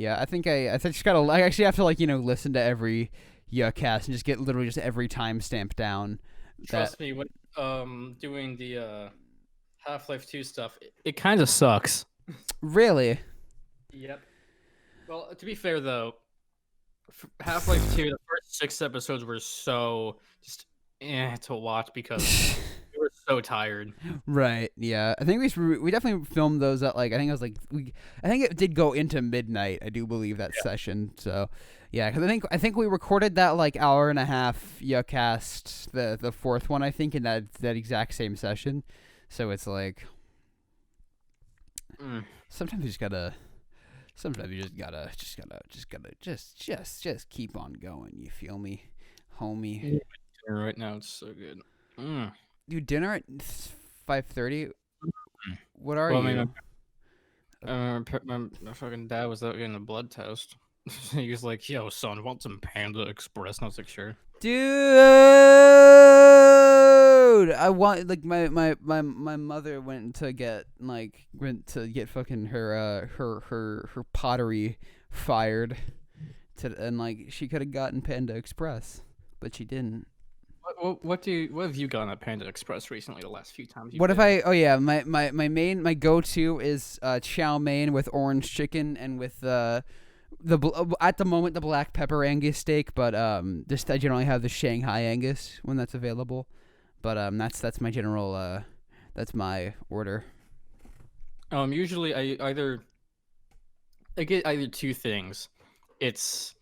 I think I just gotta I actually have to like listen to every Yuhcast and just get literally just every timestamp down. Trust me, when doing the Half-Life 2 stuff, it kind of sucks. Really? Yep. Well, to be fair though, Half-Life 2, the first 6 episodes were so just to watch because we were so tired. Right. Yeah. I think we definitely filmed those at like I think it did go into midnight. I do believe that session. So yeah, because I think we recorded that like hour and a half Yuhcast, the fourth one I think in that exact same session. So it's like sometimes you just gotta keep on going. You feel me, homie? Right now it's so good. Dude, dinner at 5:30. What are you? My fucking dad was out getting a blood test. He was like, "Yo, son, want some Panda Express?" And I was like, "Sure." Dude, I want like my mother went to get fucking her pottery fired and like she could have gotten Panda Express, but she didn't. What have you gotten at Panda Express recently? The last few times. What if I? Oh yeah, my go-to is chow mein with orange chicken and with at the moment the black pepper Angus steak, but just I generally have the Shanghai Angus when that's available. But that's my general that's my order. Usually I get either two things. It's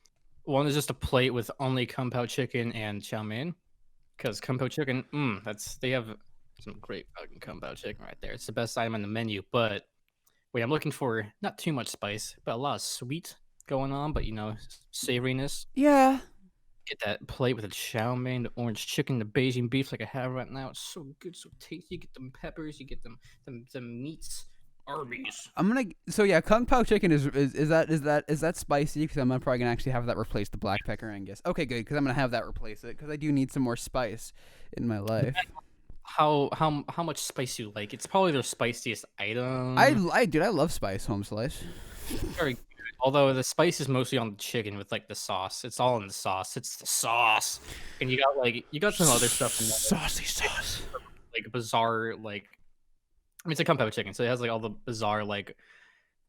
one is just a plate with only kung pao chicken and chow mein. Because kung pao chicken, they have some great fucking kung pao chicken right there. It's the best item on the menu. But wait, I'm looking for not too much spice, but a lot of sweet going on. But savoriness. Yeah. Get that plate with the chow mein, the orange chicken, the Beijing beef like I have right now. It's so good, so tasty. You get them peppers, you get them meats. Arby's. Kung Pao chicken is that spicy? Because I'm probably gonna actually have that replace the black pepper Angus. Okay, good, because I'm gonna have that replace it because I do need some more spice in my life. How much spice you like? It's probably their spiciest item. I love spice, home slice. Very good. Although the spice is mostly on the chicken with like the sauce. It's all in the sauce. It's the sauce, and you got some other stuff in there. Saucy sauce. Like bizarre it's a kung pao chicken, so it has like all the bizarre like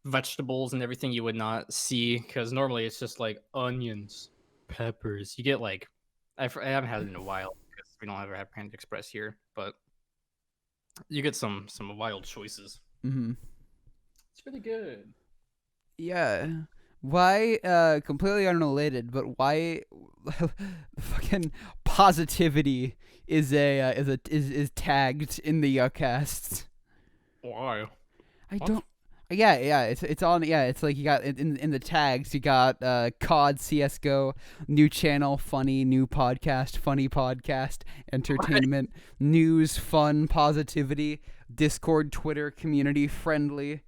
vegetables and everything you would not see because normally it's just like onions, peppers. You get like I haven't had it in a while because we don't ever have Panda Express here, but you get some wild choices. Mm-hmm. It's really good. Yeah. Why? Completely unrelated, but why? Fucking positivity is tagged in the Yuhcasts. Why? I don't. Yeah. It's on. Yeah, it's like you got in the tags. You got COD, CS:GO, new channel, funny, new podcast, funny podcast, entertainment, news, fun, positivity, Discord, Twitter, community friendly,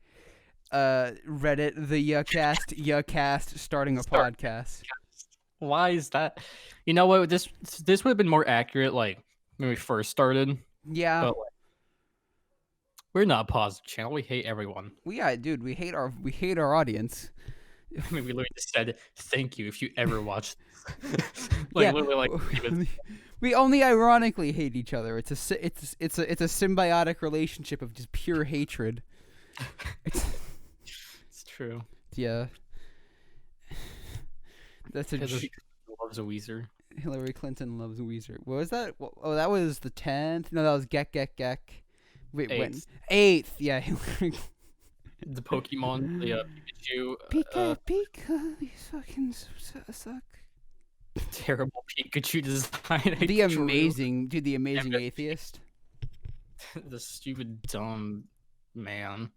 Reddit, the Yuhcast, starting a podcast. Why is that? You know what? This would have been more accurate, like when we first started. Yeah. But We're not a positive channel. We hate everyone. Dude, we hate our audience. I mean, we literally just said thank you if you ever watch this. Like Yeah, literally, like we only ironically hate each other. It's a symbiotic relationship of just pure hatred. it's true. Yeah, that's a Hillary loves a Weezer. Hillary Clinton loves Weezer. What was that? Oh, that was the 10th. No, that was Gek. Wait, when? 8th. Yeah, Hillary. The Pokemon, the Pikachu. Pika, these fucking suck. Terrible Pikachu design. The amazing atheist. The stupid dumb man.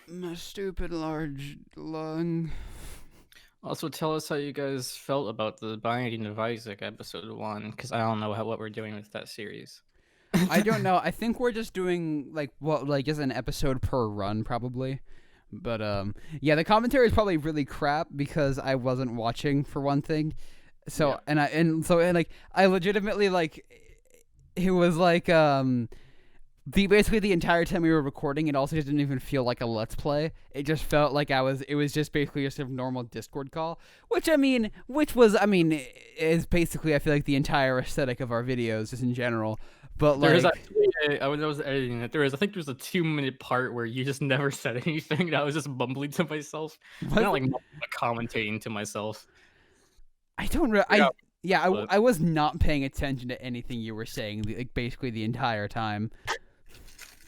My stupid large lung. Also, tell us how you guys felt about the Binding of Isaac episode 1, because I don't know what we're doing with that series. I don't know. I think we're just doing just an episode per run probably. But yeah, the commentary is probably really crap because I wasn't watching for one thing. So Yeah. I legitimately it was basically the entire time we were recording, it also just didn't even feel like a let's play. It just felt like it was just basically just a normal Discord call, which is basically I feel like the entire aesthetic of our videos just in general. But There was actually, I was editing it. I think there was a 2-minute part where you just never said anything. And I was just mumbling to myself, not like commentating to myself. I don't know. I was not paying attention to anything you were saying, basically the entire time.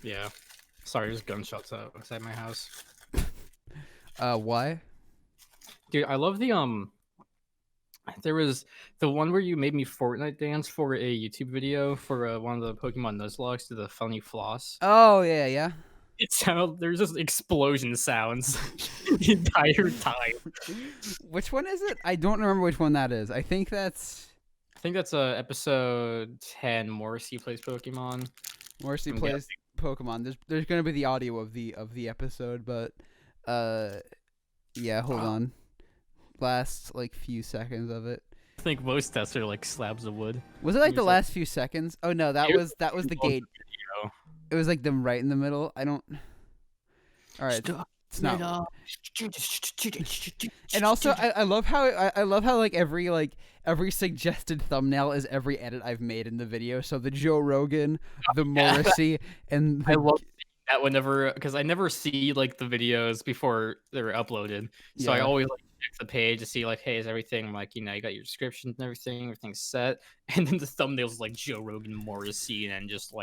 Yeah, sorry, there's gunshots outside my house. Why? Dude, I love the There was the one where you made me Fortnite dance for a YouTube video for one of the Pokemon Nuzlockes to the funny floss. Oh yeah. It sounded there's just explosion sounds the entire time. Which one is it? I don't remember which one that is. I think that's episode 10. Morrissey plays Pokemon. Morrissey plays Pokemon. There's gonna be the audio of the episode, but yeah. Hold on. Last few seconds of it. I think most tests are slabs of wood. Was it the last few seconds? Oh no, that was the gate. Video. It was them right in the middle. I don't. All right, it's not. And also, I love how every suggested thumbnail is every edit I've made in the video. So the Joe Rogan, the Morrissey, and I love that whenever because I never see the videos before they're uploaded. So I always check the page to see hey, is everything you got your descriptions and everything's set, and then the thumbnails Joe Rogan, Morrissey, and just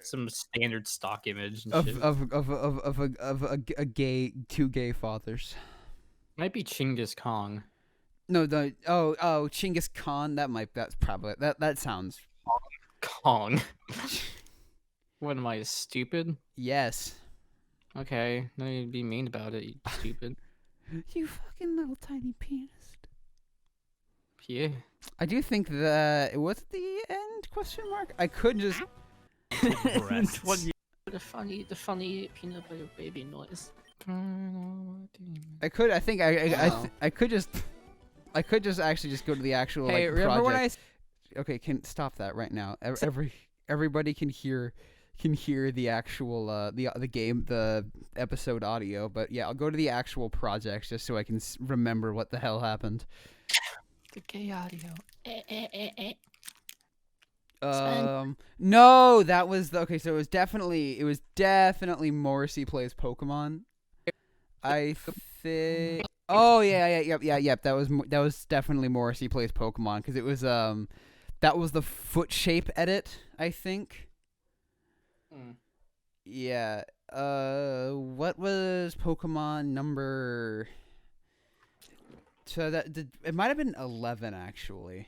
some standard stock image and of two gay fathers. Might be Chinggis Kong. No, Chinggis Khan. That's probably that sounds Kong. What am I, stupid? Yes. Okay, no need to be mean about it, you stupid. You fucking little tiny penis. Yeah. I do think that it was the end question mark. I could just the funny peanut butter baby noise. I could just actually just go to the actual remember project. Okay, can stop that right now. Everybody can hear the actual the episode audio, but yeah, I'll go to the actual projects just so I can remember what the hell happened. The gay audio. No, that was okay. So it was definitely Morrissey plays Pokemon. I think. Oh yep. That was definitely Morrissey plays Pokemon because it was that was the foot shape edit, I think. Yeah. What was Pokemon number? So it might have been 11 actually,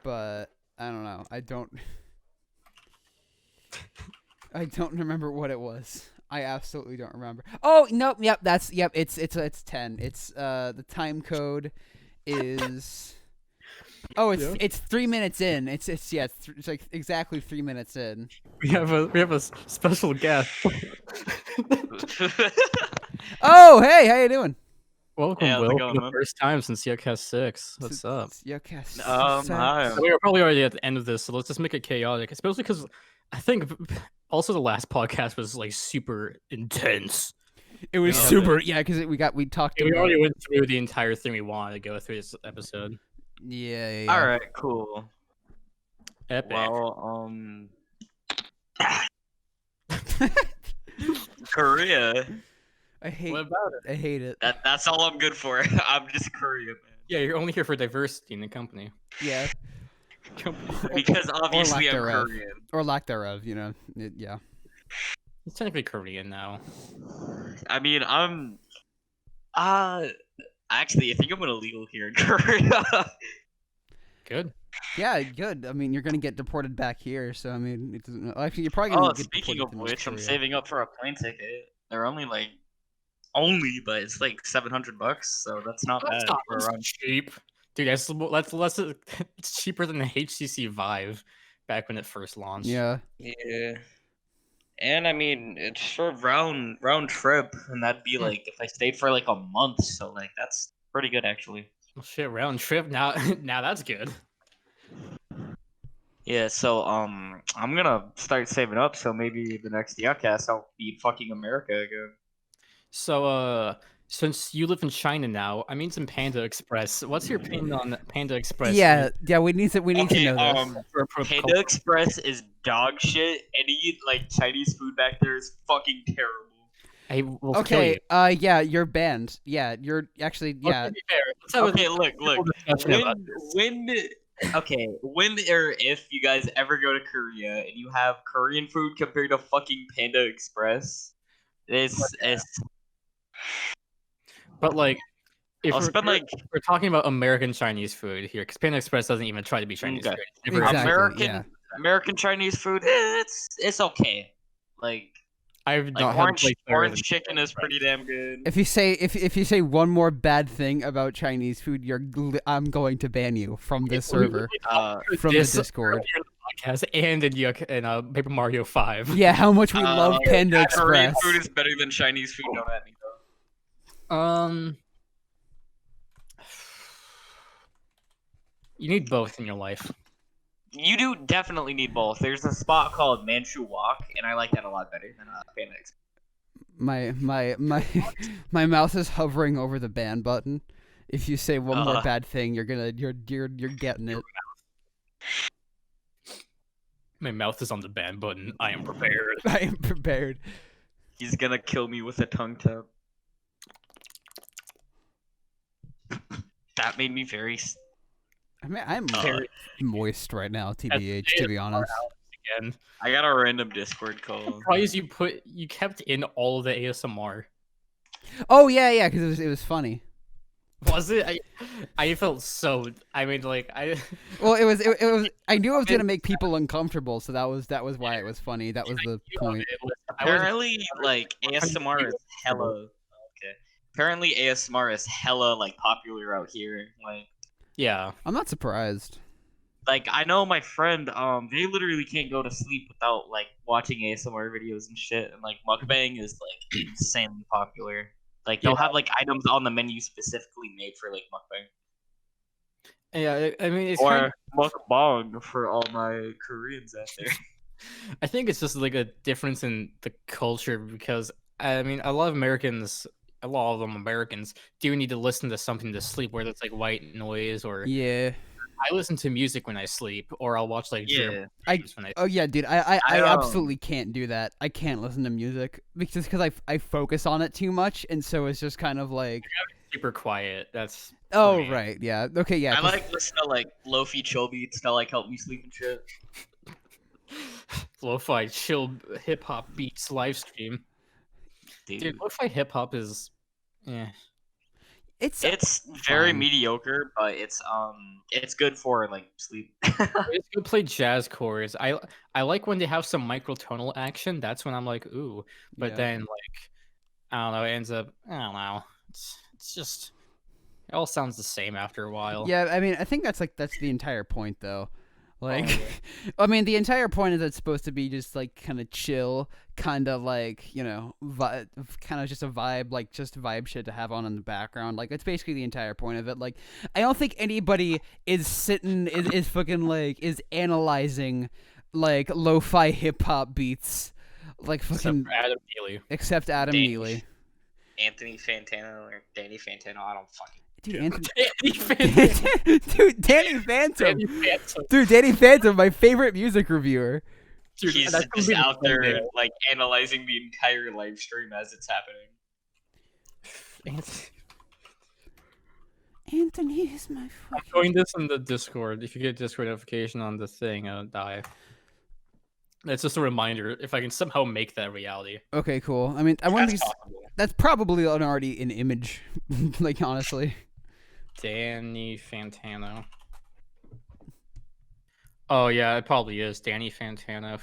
but I don't know. I don't remember what it was. I absolutely don't remember. Oh nope. Yep. It's 10. It's the time code is. Oh, it's 3 minutes in. It's exactly 3 minutes in. We have a special guest. Oh, hey, how you doing? Welcome, Hey, how's it Will, going, for the man? first time since Yuhcast 6. What's up? Yuhcast. Hi. So we were probably already at the end of this, so let's just make it chaotic, especially because I think also the last podcast was like super intense. It was Yeah. super, yeah, because we talked We about. already went through the entire thing we wanted to go through this episode. Yeah. All right, cool. Epic. Well, Korea. I hate. What about it? I hate it. That's all I'm good for. I'm just Korea, man. Yeah, you're only here for diversity in the company. Yeah. Because obviously I'm thereof. Korean. Or lack thereof, you know. Yeah. He's technically Korean now. I mean, I'm. Actually, I think I'm an illegal here in Korea. Good. Yeah, good. I mean, you're gonna get deported back here, so I mean, it doesn't. Actually, you're probably gonna get Speaking deported of to North which, I'm Korea. saving up for a plane ticket. They're but it's like $700, so that's not bad for a run. Cheap, dude. That's less. It's cheaper than the HTC Vive back when it first launched. Yeah. Yeah. And I mean, it's for round trip, and that'd be like if I stayed for like a month, so like that's pretty good actually. Well, shit, round trip now. Now that's good. Yeah, so I'm gonna start saving up, so maybe the next Yuhcast I'll be fucking America again. So, since you live in China now, I mean some Panda Express. What's your opinion on Panda Express? Yeah. We need to know this. Panda Express is dog shit. Any like Chinese food back there is fucking terrible. I will kill Okay. you. Yeah, you're banned. Yeah, you're actually. Yeah. Okay, be fair. Let's have a Okay, look. discussion about When or if you guys ever go to Korea and you have Korean food compared to fucking Panda Express, it's But like, if I'll spend like we're talking about American Chinese food here, because Panda Express doesn't even try to be Chinese Okay. food. It's never- Exactly. American Chinese food. It's okay. Like I've not had a orange place better orange than chicken Panda is pretty Express. damn good. If you say one more bad thing about Chinese food, I'm going to ban you from this server, from the This Discord. earlier in the podcast and in Paper Mario 5. Yeah, how much we love Panda Korean Express. food is better than Chinese food. Don't at me though. You need both in your life. You do definitely need both. There's a spot called Manchu Walk, and I like that a lot better than Panda Express. My mouth is hovering over the ban button. If you say one more bad thing, you're getting it. My mouth is on the ban button. I am prepared. I am prepared. He's gonna kill me with a tongue tap. That made me very. I mean, I'm very moist right now, TBH. To be honest. Again. I got a random Discord call. I'm surprised you kept in all of the ASMR. Oh yeah, because it was funny. Was it? I felt so. I mean, like I. Well, it was. I knew it was gonna make people uncomfortable, so that was why it was funny. That was the point. Apparently, like ASMR is hella. Okay. Apparently, ASMR is hella like popular out here. Like. Yeah. I'm not surprised. Like I know my friend, they literally can't go to sleep without like watching ASMR videos and shit, and like mukbang is like insanely popular. Like they'll have like items on the menu specifically made for like mukbang. Yeah, I mean, it's or mukbang for all my Koreans out there. I think it's just like a difference in the culture because I mean, a lot of Americans do need to listen to something to sleep, whether it's like white noise or Yeah. I listen to music when I sleep, or I'll watch like Yeah. Oh yeah, dude. I absolutely can't do that. I can't listen to music because I focus on it too much, and so it's just kind of like super quiet. That's oh right, yeah, okay, yeah. I like listen to like lo-fi chill beats to like help me sleep and shit. Lo-fi chill hip hop beats live stream. Dude, lo-fi hip hop is, yeah. It's very fine. mediocre, but it's good for like sleep. It's good to play jazz chords. I like when they have some microtonal action. That's when I'm like, ooh. But then like, I don't know. It ends up, I don't know. It's just it all sounds the same after a while. Yeah, I mean, I think that's the entire point though. Like, yeah. I mean, the entire point is it's supposed to be just like kind of chill, kind of like kind of just a vibe, like just vibe shit to have on in the background. Like, that's basically the entire point of it. Like, I don't think anybody is sitting is fucking like is analyzing like lo-fi hip hop beats, like Except fucking for Adam Neely. except Adam Danny Neely. Anthony Fantano or Danny Fantano. I don't fucking. Dude, Anthony. Danny Phantom. Dude, Danny Phantom. Danny Phantom. Dude, Danny Phantom, my favorite music reviewer. Dude, He's that's gonna just be the out there thumbnail. like analyzing the entire live stream as it's happening. Anthony is my I'm friend. doing this in the Discord. If you get Discord notification on the thing, die. It's just a reminder if I can somehow make that reality. Okay, cool. I mean, I wouldn't be. That's possible. That's probably already an image. Like, honestly. Danny Fantano. Oh yeah, it probably is Danny Fantano.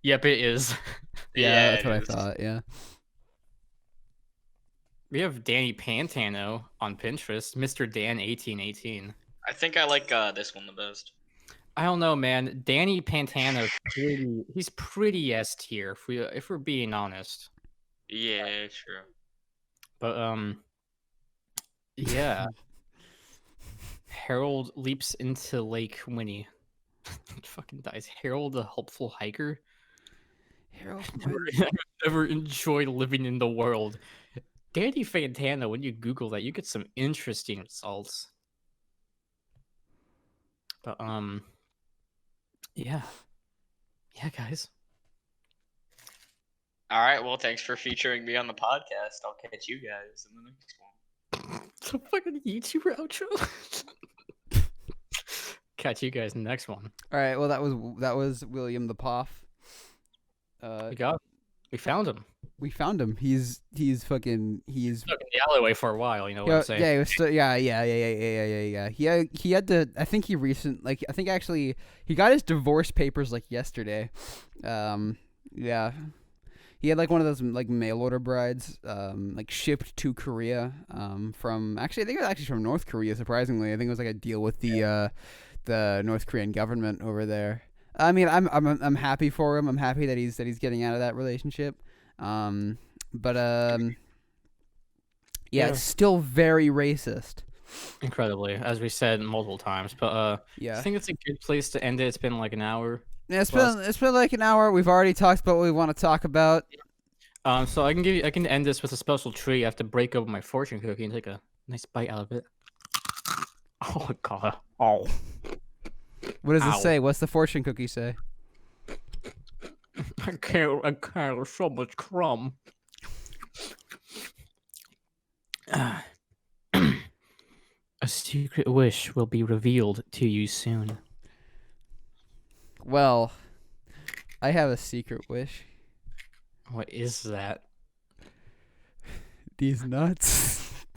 Yep, it is. Yeah, that's it what I is. thought. Yeah. We have Danny Pantano on Pinterest, Mr. Dan 1818. I think I like this one the best. I don't know, man. Danny Pantano, he's pretty S tier if we're being honest. Yeah, sure. But yeah. Harold leaps into Lake Winnie. Fucking dies. Harold, a helpful hiker. Harold. Never enjoyed living in the world. Danny Fantano, when you Google that, you get some interesting results. But yeah, guys. All right. Well, thanks for featuring me on the podcast. I'll catch you guys in the next one. It's a fucking YouTuber outro. Catch you guys in the next one. All right. Well, that was William the Poff. We found him. We found him. He's Stuck in the alleyway for a while. You know what I'm saying? Yeah, he was still, yeah. He had to. I think actually he got his divorce papers like yesterday. Yeah. He had like one of those like mail order brides, like shipped to Korea. From actually, I think it was actually from North Korea. Surprisingly, I think it was like a deal with the North Korean government over there. I mean, I'm happy for him. I'm happy that he's getting out of that relationship. Yeah, it's still very racist. Incredibly, as we said multiple times. But Yeah. I think it's a good place to end it. It's been like an hour. Yeah, it's been like an hour. We've already talked about what we want to talk about. So I can end this with a special treat. I have to break open my fortune cookie and take a nice bite out of it. Oh my god. Oh. What does Ow. it say? What's the fortune cookie say? I can't. There's so much crumb. A secret wish will be revealed to you soon. Well, I have a secret wish. What is that? These nuts.